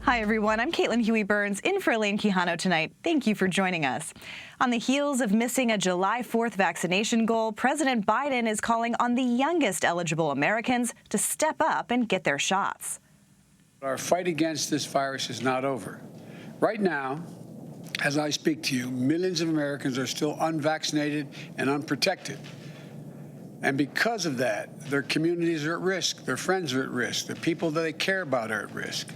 Hi, everyone. I'm Caitlin Huey-Burns in for Elaine Quijano tonight. Thank you for joining us. On the heels of missing a July 4th vaccination goal, President Biden is calling on the youngest eligible Americans to step up and get their shots. Our fight against this virus is not over. Right now, as I speak to you, millions of Americans are still unvaccinated and unprotected. And because of that, their communities are at risk, their friends are at risk, the people that they care about are at risk.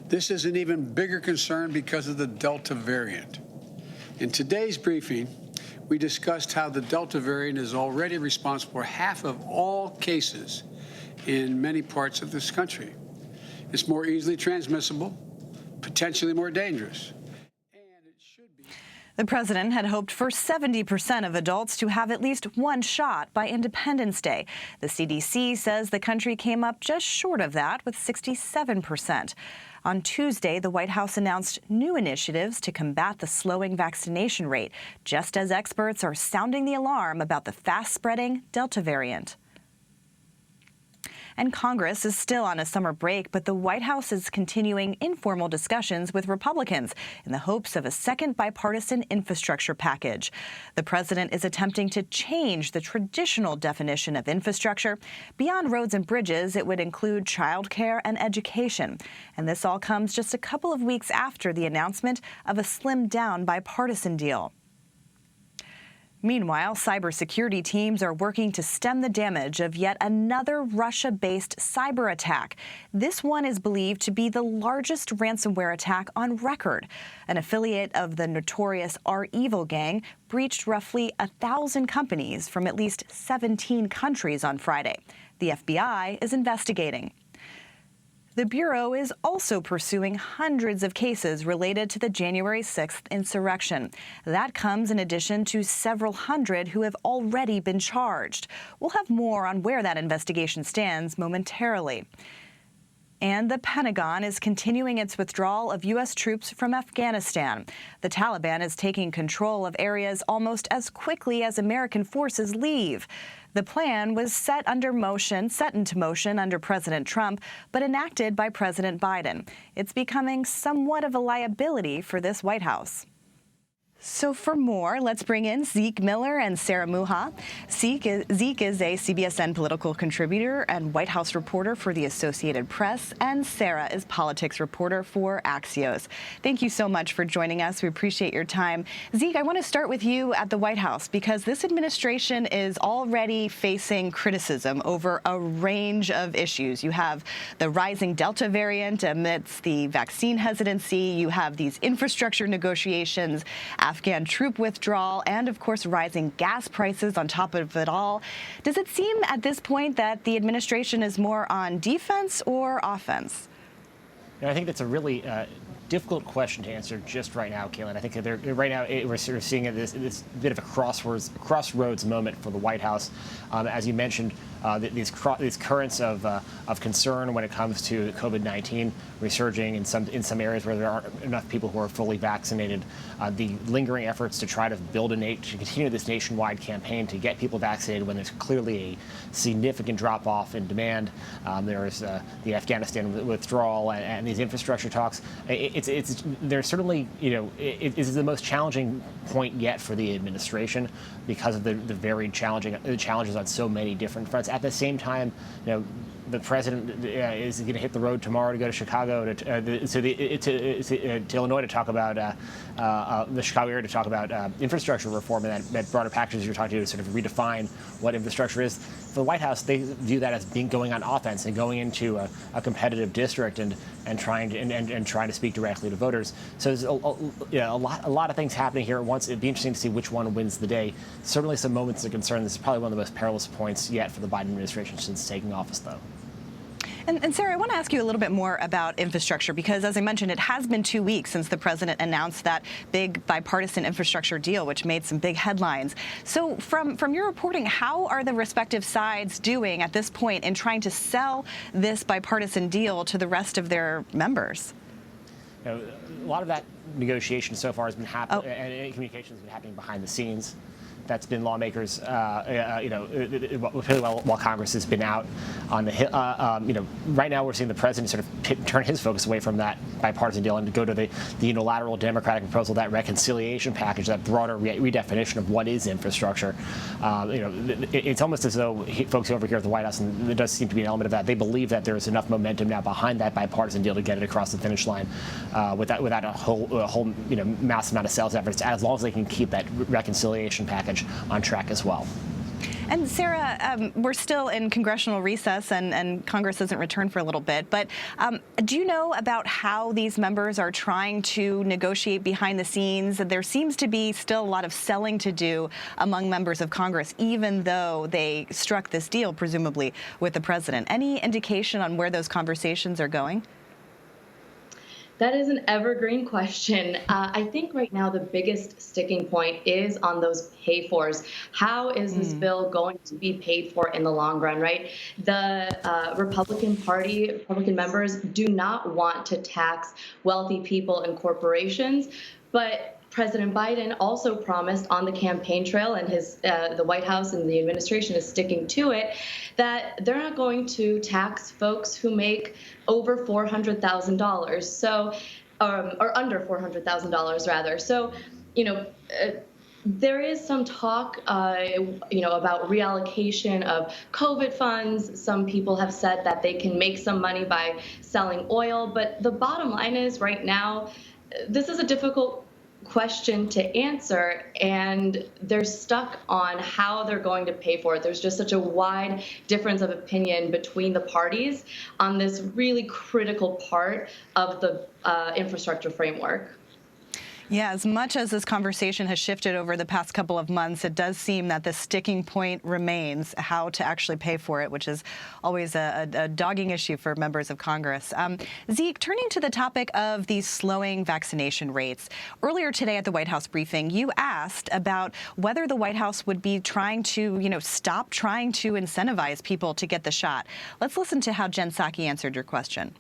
This is an even bigger concern because of the Delta variant. In today's briefing, we discussed how the Delta variant is already responsible for half of all cases in many parts of this country. It's more easily transmissible, potentially more dangerous. The president had hoped for 70% of adults to have at least one shot by Independence Day. The CDC says the country came up just short of that with 67%. On Tuesday, the White House announced new initiatives to combat the slowing vaccination rate, just as experts are sounding the alarm about the fast-spreading Delta variant. And Congress is still on a summer break, but the White House is continuing informal discussions with Republicans in the hopes of a second bipartisan infrastructure package. The president is attempting to change the traditional definition of infrastructure. Beyond roads and bridges, it would include childcare and education. And this all comes just a couple of weeks after the announcement of a slimmed-down bipartisan deal. Meanwhile, cybersecurity teams are working to stem the damage of yet another Russia-based cyber attack. This one is believed to be the largest ransomware attack on record. An affiliate of the notorious REvil gang breached roughly 1,000 companies from at least 17 countries on Friday. The FBI is investigating. The Bureau is also pursuing hundreds of cases related to the January 6th insurrection. That comes in addition to several hundred who have already been charged. We'll have more on where that investigation stands momentarily. And the Pentagon is continuing its withdrawal of U.S. troops from Afghanistan. The Taliban is taking control of areas almost as quickly as American forces leave. The plan was set into motion under President Trump, but enacted by President Biden. It's becoming somewhat of a liability for this White House. So for more, let's bring in Zeke Miller and Sarah Mucha. Zeke is a CBSN political contributor and White House reporter for the Associated Press, and Sarah is politics reporter for Axios. Thank you so much for joining us. We appreciate your time. Zeke, I want to start with you at the White House because this administration is already facing criticism over a range of issues. You have the rising Delta variant amidst the vaccine hesitancy. You have these infrastructure negotiations, Afghan troop withdrawal, and, of course, rising gas prices on top of it all. Does it seem at this point that the administration is more on defense or offense? I think that's a really difficult question to answer just right now, Caitlin. I think that right now we're sort of seeing this bit of a crossroads moment for the White House. As you mentioned, these currents of concern when it comes to COVID-19 resurging in some areas where there aren't enough people who are fully vaccinated. The lingering efforts to try to to continue this nationwide campaign to get people vaccinated when there's clearly a significant drop-off in demand. There's the Afghanistan withdrawal and these infrastructure talks. There's certainly, it is the most challenging point yet for the administration because of the very challenges on so many different fronts. At the same time, the president is going to hit the road tomorrow to go to Chicago to Illinois to talk about the Chicago area to talk about infrastructure reform and that broader package you're talking to sort of redefine what infrastructure is. For the White House, they view that as going on offense and going into a competitive district and trying to speak directly to voters. So there's a lot of things happening here at once. It'd be interesting to see which one wins the day. Certainly some moments of concern. This is probably one of the most perilous points yet for the Biden administration since taking office, though. And Sarah, I want to ask you a little bit more about infrastructure because, as I mentioned, it has been 2 weeks since the president announced that big bipartisan infrastructure deal, which made some big headlines. So from your reporting, how are the respective sides doing at this point in trying to sell this bipartisan deal to the rest of their members? A lot of that negotiation so far has been happening, and communication has been happening behind the scenes. that's been lawmakers, while Congress has been out on the Hill. Right now we're seeing the president sort of turn his focus away from that bipartisan deal and to go to the unilateral Democratic proposal, that reconciliation package, that broader redefinition of what is infrastructure. It's almost as though folks over here at the White House, and there does seem to be an element of that, they believe that there is enough momentum now behind that bipartisan deal to get it across the finish line without a whole massive amount of sales efforts, as long as they can keep that reconciliation package on track as well. And Sarah, we're still in congressional recess and Congress hasn't returned for a little bit, but do you know about how these members are trying to negotiate behind the scenes? There seems to be still a lot of selling to do among members of Congress, even though they struck this deal, presumably, with the president. Any indication on where those conversations are going? That is an evergreen question. I think right now the biggest sticking point is on those pay-fors. How is this bill going to be paid for in the long run, right? The Republican members do not want to tax wealthy people and corporations, but President Biden also promised on the campaign trail, and the White House and the administration is sticking to it, that they're not going to tax folks who make over $400,000, so or under $400,000 rather. So, there is some talk, about reallocation of COVID funds. Some people have said that they can make some money by selling oil, but the bottom line is right now, this is a difficult question to answer, and they're stuck on how they're going to pay for it. There's just such a wide difference of opinion between the parties on this really critical part of the infrastructure framework. Yeah, as much as this conversation has shifted over the past couple of months, it does seem that the sticking point remains how to actually pay for it, which is always a dogging issue for members of Congress. Zeke, turning to the topic of these slowing vaccination rates, earlier today at the White House briefing, you asked about whether the White House would be trying to, stop trying to incentivize people to get the shot. Let's listen to how Jen Psaki answered your question.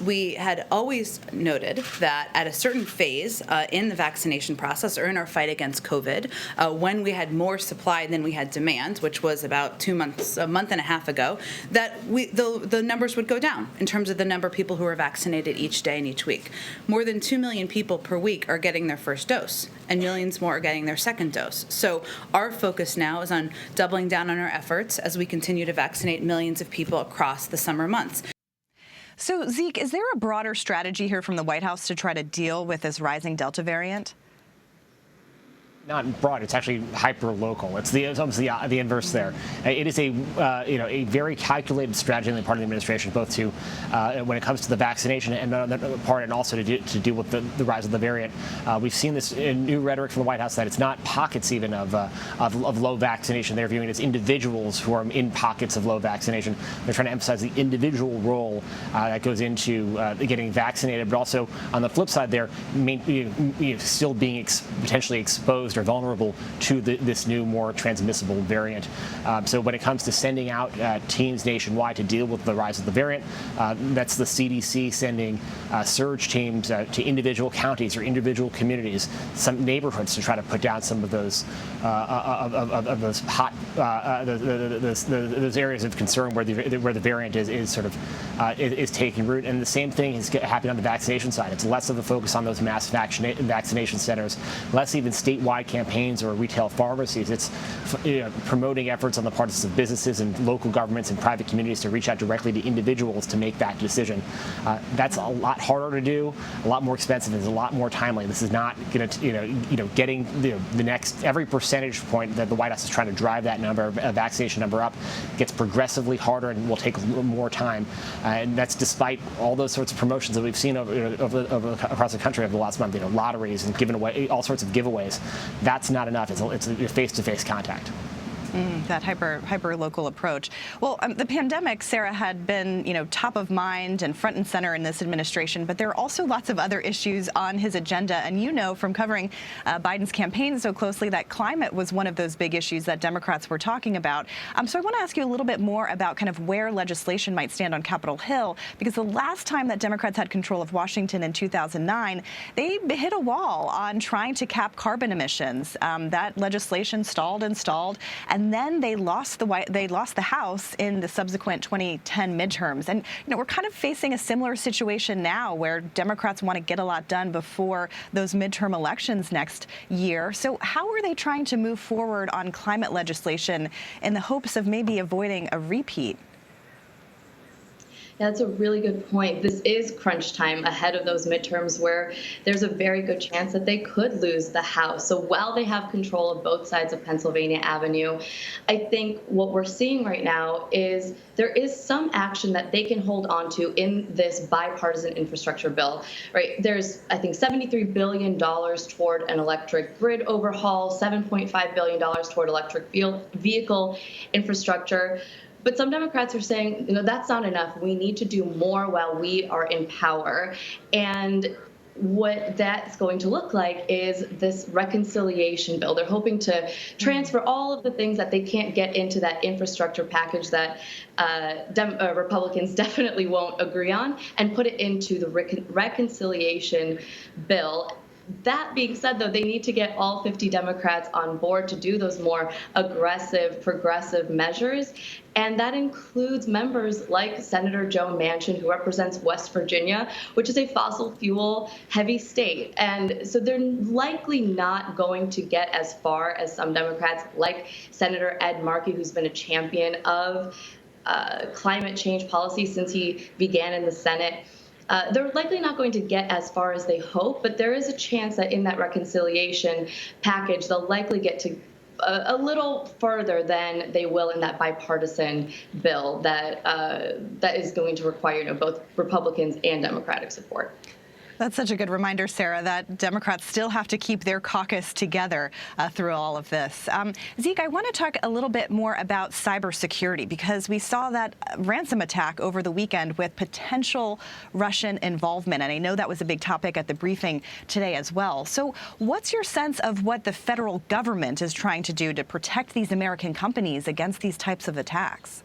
We had always noted that at a certain phase in the vaccination process or in our fight against COVID, when we had more supply than we had demand, which was about a month and a half ago, that the numbers would go down in terms of the number of people who are vaccinated each day and each week. More than 2 million people per week are getting their first dose, and millions more are getting their second dose. So our focus now is on doubling down on our efforts as we continue to vaccinate millions of people across the summer months. So, Zeke, is there a broader strategy here from the White House to try to deal with this rising Delta variant? Not broad, it's actually hyper-local. It's almost the inverse there. It is a very calculated strategy on the part of the administration, both to when it comes to the vaccination and another part, and also to deal with the rise of the variant. We've seen this in new rhetoric from the White House that it's not pockets even of low vaccination. They're viewing it as individuals who are in pockets of low vaccination. They're trying to emphasize the individual role that goes into getting vaccinated, but also on the flip side, they're still being potentially exposed or vulnerable to this new, more transmissible variant. So when it comes to sending out teams nationwide to deal with the rise of the variant, that's the CDC sending surge teams to individual counties or individual communities, some neighborhoods, to try to put down some of those those hot those areas of concern where the variant is taking root. And the same thing is happening on the vaccination side. It's less of a focus on those mass vaccination centers, less even statewide campaigns or retail pharmacies. It's promoting efforts on the parts of businesses and local governments and private communities to reach out directly to individuals to make that decision. That's a lot harder to do, a lot more expensive, and it's a lot more timely. This is not going to, getting the next every percentage point that the White House is trying to drive that vaccination number up gets progressively harder and will take a little more time. And that's despite all those sorts of promotions that we've seen across the country over the last month. Lotteries and giving away all sorts of giveaways. That's not enough. It's face-to-face contact. That hyper local approach. Well, the pandemic, Sarah, had been top of mind and front and center in this administration, but there are also lots of other issues on his agenda. And from covering Biden's campaign so closely that climate was one of those big issues that Democrats were talking about. So I want to ask you a little bit more about kind of where legislation might stand on Capitol Hill, because the last time that Democrats had control of Washington in 2009, they hit a wall on trying to cap carbon emissions. That legislation stalled and stalled, and then they lost the House in the subsequent 2010 midterms. And we're kind of facing a similar situation now, where Democrats want to get a lot done before those midterm elections next year. So how are they trying to move forward on climate legislation in the hopes of maybe avoiding a repeat? Yeah, that's a really good point. This is crunch time ahead of those midterms, where there's a very good chance that they could lose the House. So while they have control of both sides of Pennsylvania Avenue, I think what we're seeing right now is there is some action that they can hold on to in this bipartisan infrastructure bill, right? There's, I think, $73 billion toward an electric grid overhaul, $7.5 billion toward electric vehicle infrastructure. But some Democrats are saying, that's not enough. We need to do more while we are in power. And what that's going to look like is this reconciliation bill. They're hoping to transfer all of the things that they can't get into that infrastructure package that Republicans definitely won't agree on, and put it into the reconciliation bill. That being said, though, they need to get all 50 Democrats on board to do those more aggressive, progressive measures. And that includes members like Senator Joe Manchin, who represents West Virginia, which is a fossil fuel heavy state. And so they're likely not going to get as far as some Democrats, like Senator Ed Markey, who's been a champion of climate change policy since he began in the Senate. They're likely not going to get as far as they hope, but there is a chance that in that reconciliation package, they'll likely get to a little further than they will in that bipartisan bill that is going to require both Republicans and Democratic support. That's such a good reminder, Sarah, that Democrats still have to keep their caucus together through all of this. Zeke, I want to talk a little bit more about cybersecurity, because we saw that ransom attack over the weekend with potential Russian involvement. And I know that was a big topic at the briefing today as well. So what's your sense of what the federal government is trying to do to protect these American companies against these types of attacks?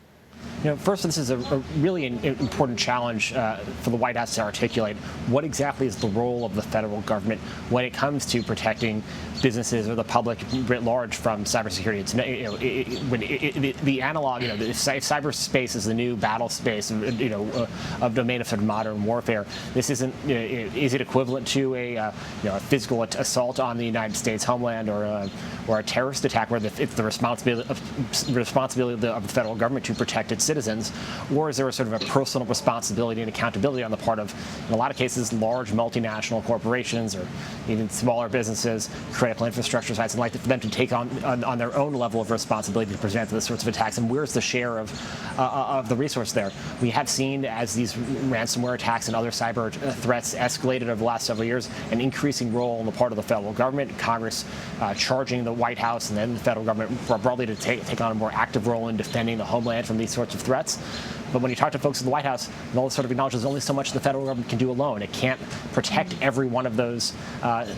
First, this is a really important challenge for the White House to articulate. What exactly is the role of the federal government when it comes to protecting businesses or the public writ large from cybersecurity? It's the analog, if cyberspace is the new battle space, of domain of sort of modern warfare. This isn't. Is it equivalent to a physical assault on the United States homeland or a terrorist attack, where it's the responsibility of the federal government to protect its citizens, or is there a sort of a personal responsibility and accountability on the part of, in a lot of cases, large multinational corporations or even smaller businesses, critical infrastructure sites, and like for them to take on their own level of responsibility to prevent those sorts of attacks? And where's the share of the resource there? We have seen, as these ransomware attacks and other cyber threats escalated over the last several years, an increasing role on the part of the federal government, Congress charging the White House and then the federal government broadly to take on a more active role in defending the homeland from these sorts of threats. But when you talk to folks in the White House, they'll sort of acknowledge there's only so much the federal government can do alone. It can't protect every one of those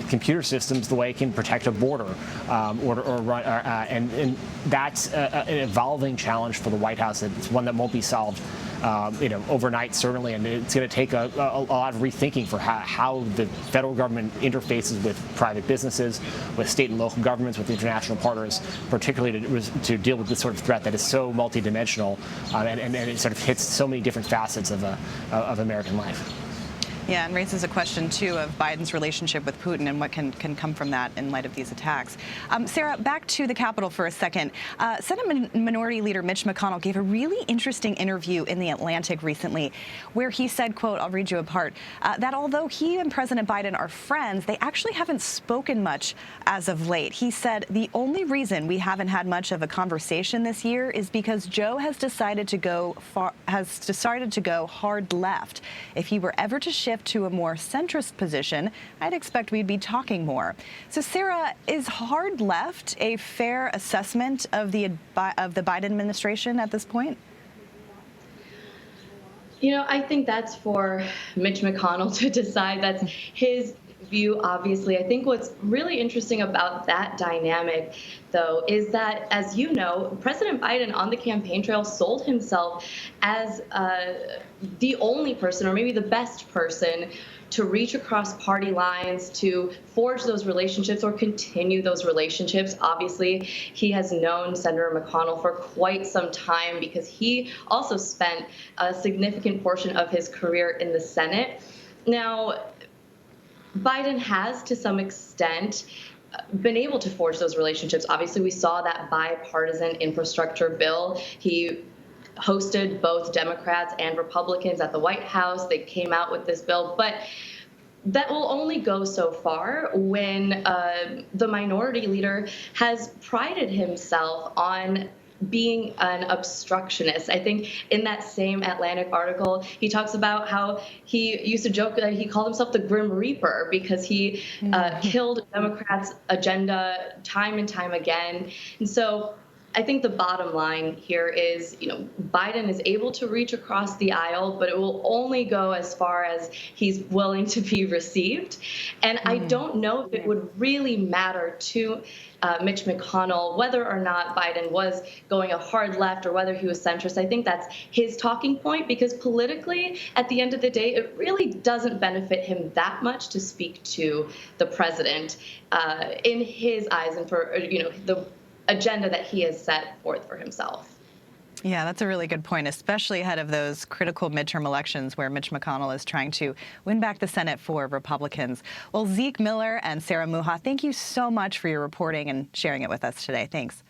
computer systems the way it can protect a border, and that's an evolving challenge for the White House. It's one that won't be solved overnight, certainly, and it's going to take a lot of rethinking for how the federal government interfaces with private businesses, with state and local governments, with international partners, particularly to deal with this sort of threat that is so multidimensional and it sort of hits so many different facets of American life. Yeah, and raises a question, too, of Biden's relationship with Putin and what can come from that in light of these attacks. Sarah, back to the Capitol for a second. Senate Minority Leader Mitch McConnell gave a really interesting interview in The Atlantic recently where he said, quote, I'll read you a part, that although he and President Biden are friends, they actually haven't spoken much as of late. He said the only reason we haven't had much of a conversation this year is because Joe has decided to go hard left. If he were ever to shift shift to a more centrist position, I'd expect we'd be talking more. So, Sarah, is hard left a fair assessment of the Biden administration at this point? I think that's for Mitch McConnell to decide. That's his view, obviously. I think what's really interesting about that dynamic, though, is that, as you know, President Biden on the campaign trail sold himself as the only person, or maybe the best person, to reach across party lines, to forge those relationships or continue those relationships. Obviously, he has known Senator McConnell for quite some time because he also spent a significant portion of his career in the Senate. Now, Biden has, to some extent, been able to forge those relationships. Obviously, we saw that bipartisan infrastructure bill. He hosted both Democrats and Republicans at the White House. They came out with this bill, but that will only go so far when the minority leader has prided himself on being an obstructionist. I think in that same Atlantic article, he talks about how he used to joke that he called himself the Grim Reaper because he killed Democrats' agenda time and time again. And so I think the bottom line here is, Biden is able to reach across the aisle, but it will only go as far as he's willing to be received. And I don't know if it would really matter to Mitch McConnell whether or not Biden was going a hard left or whether he was centrist. I think that's his talking point, because politically, at the end of the day, it really doesn't benefit him that much to speak to the president in his eyes and for, the agenda that he has set forth for himself. Yeah, that's a really good point, especially ahead of those critical midterm elections where Mitch McConnell is trying to win back the Senate for Republicans. Well, Zeke Miller and Sarah Mucha, thank you so much for your reporting and sharing it with us today. Thanks.